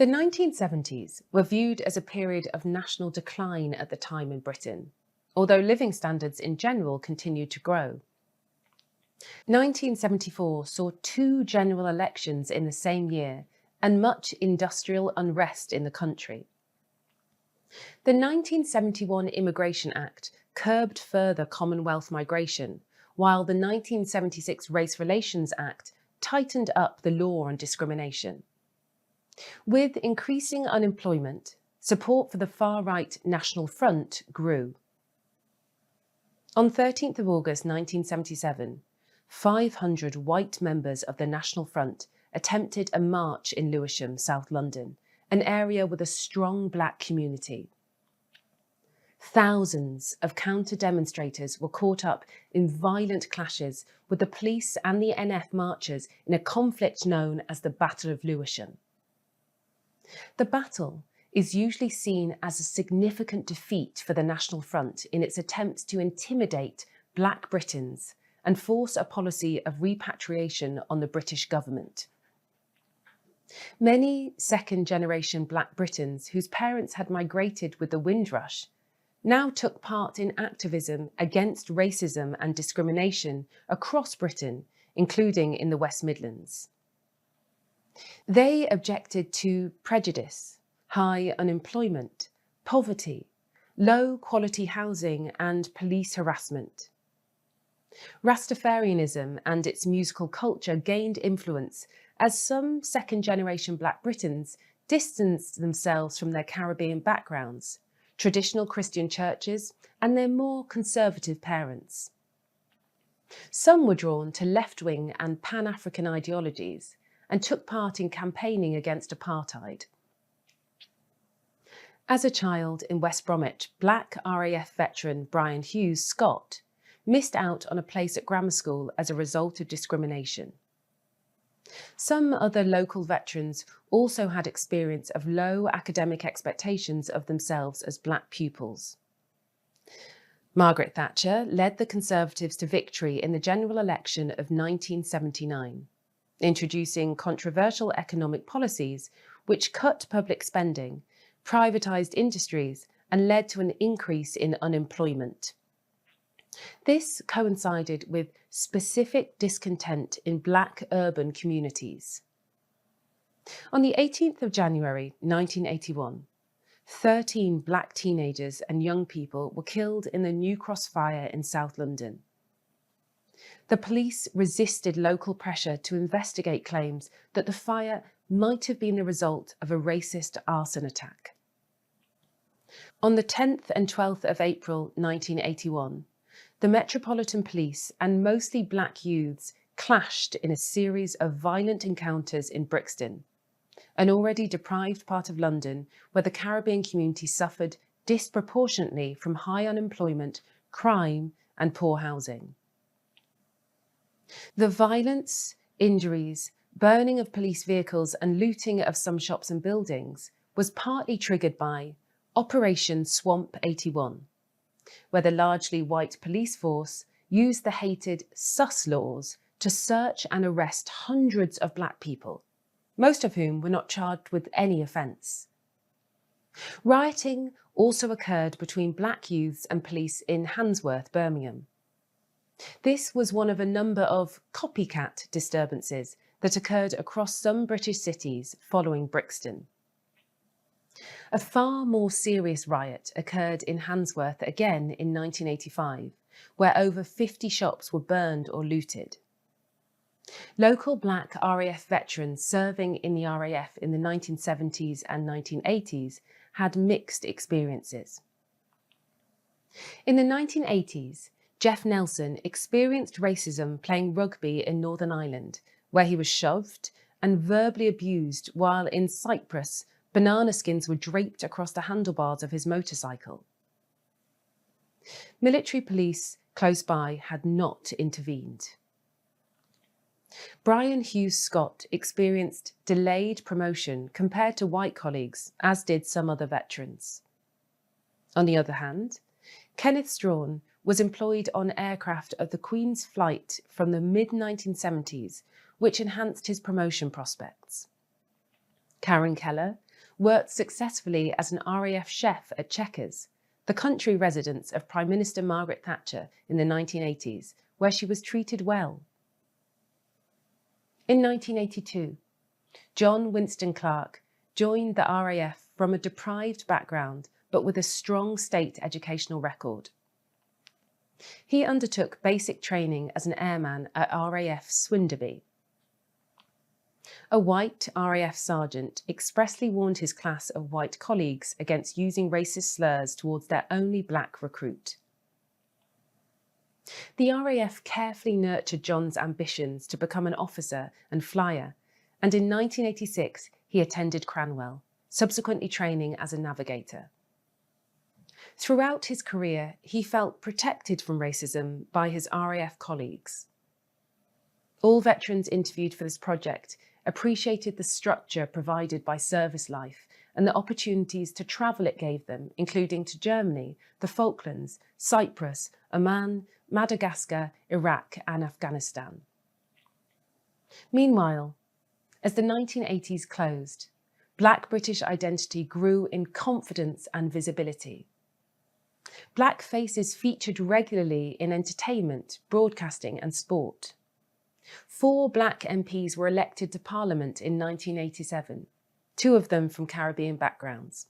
The 1970s were viewed as a period of national decline at the time in Britain, although living standards in general continued to grow. 1974 saw two general elections in the same year and much industrial unrest in the country. The 1971 Immigration Act curbed further Commonwealth migration, while the 1976 Race Relations Act tightened up the law on discrimination. With increasing unemployment, support for the far-right National Front grew. On 13th of August 1977, 500 white members of the National Front attempted a march in Lewisham, South London, an area with a strong black community. Thousands of counter-demonstrators were caught up in violent clashes with the police and the NF marchers in a conflict known as the Battle of Lewisham. The battle is usually seen as a significant defeat for the National Front in its attempts to intimidate Black Britons and force a policy of repatriation on the British government. Many second-generation Black Britons whose parents had migrated with the Windrush now took part in activism against racism and discrimination across Britain, including in the West Midlands. They objected to prejudice, high unemployment, poverty, low-quality housing and police harassment. Rastafarianism and its musical culture gained influence as some second-generation Black Britons distanced themselves from their Caribbean backgrounds, traditional Christian churches, and their more conservative parents. Some were drawn to left-wing and Pan-African ideologies and took part in campaigning against apartheid. As a child in West Bromwich, Black RAF veteran Bryan Scott missed out on a place at grammar school as a result of discrimination. Some other local veterans also had experience of low academic expectations of themselves as Black pupils. Margaret Thatcher led the Conservatives to victory in the general election of 1979, introducing controversial economic policies which cut public spending, privatised industries, and led to an increase in unemployment. This coincided with specific discontent in Black urban communities. On the 18th of January 1981, 13 Black teenagers and young people were killed in the New Cross fire in South London. The police resisted local pressure to investigate claims that the fire might have been the result of a racist arson attack. On the 10th and 12th of April 1981, the Metropolitan Police and mostly Black youths clashed in a series of violent encounters in Brixton, an already deprived part of London where the Caribbean community suffered disproportionately from high unemployment, crime, and poor housing. The violence, injuries, burning of police vehicles and looting of some shops and buildings was partly triggered by Operation Swamp 81, where the largely white police force used the hated sus laws to search and arrest hundreds of Black people, most of whom were not charged with any offence. Rioting also occurred between Black youths and police in Handsworth, Birmingham. This was one of a number of copycat disturbances that occurred across some British cities following Brixton. A far more serious riot occurred in Handsworth again in 1985, where over 50 shops were burned or looted. Local Black RAF veterans serving in the RAF in the 1970s and 1980s had mixed experiences. In the 1980s, Jeff Nelson experienced racism playing rugby in Northern Ireland, where he was shoved and verbally abused while in Cyprus, banana skins were draped across the handlebars of his motorcycle. Military police close by had not intervened. Bryan Scott experienced delayed promotion compared to white colleagues, as did some other veterans. On the other hand, Kenneth Strawn was employed on aircraft of the Queen's flight from the mid-1970s, which enhanced his promotion prospects. Karen Keller worked successfully as an RAF chef at Chequers, the country residence of Prime Minister Margaret Thatcher in the 1980s, where she was treated well. In 1982, John Winston Clark joined the RAF from a deprived background but with a strong state educational record. He undertook basic training as an airman at RAF Swinderby. A white RAF sergeant expressly warned his class of white colleagues against using racist slurs towards their only black recruit. The RAF carefully nurtured John's ambitions to become an officer and flyer, and in 1986 he attended Cranwell, subsequently training as a navigator. Throughout his career, he felt protected from racism by his RAF colleagues. All veterans interviewed for this project appreciated the structure provided by service life and the opportunities to travel it gave them, including to Germany, the Falklands, Cyprus, Oman, Madagascar, Iraq, and Afghanistan. Meanwhile, as the 1980s closed, Black British identity grew in confidence and visibility. Black faces featured regularly in entertainment, broadcasting, and sport. 4 Black MPs were elected to Parliament in 1987, 2 of them from Caribbean backgrounds.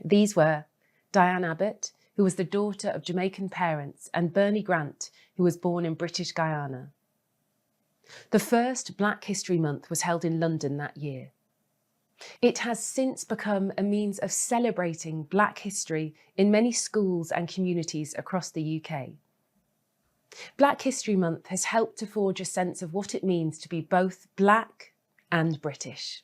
These were Diane Abbott, who was the daughter of Jamaican parents, and Bernie Grant, who was born in British Guyana. The first Black History Month was held in London that year. It has since become a means of celebrating Black history in many schools and communities across the UK. Black History Month has helped to forge a sense of what it means to be both Black and British.